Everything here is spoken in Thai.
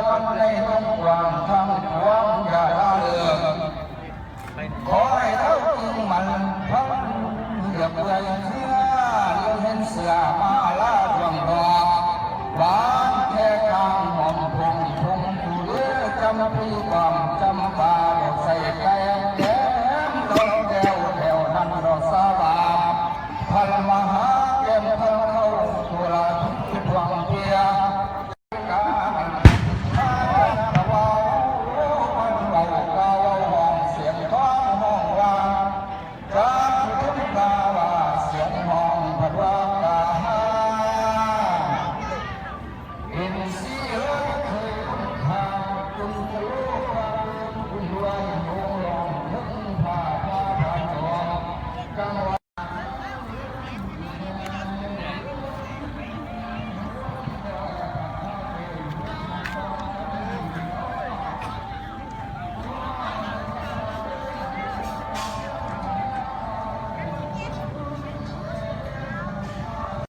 มันในตรงกลางทางหวงอย่าละเลือกขอให้เท่าจริงมันพังอย่าเบื่อเชื่อเลี้ยวเห็นเสือมาลาดวงดอกหวานแค่กลางหอมพงผู้เลือจำปีความจำปาใส่แก้ว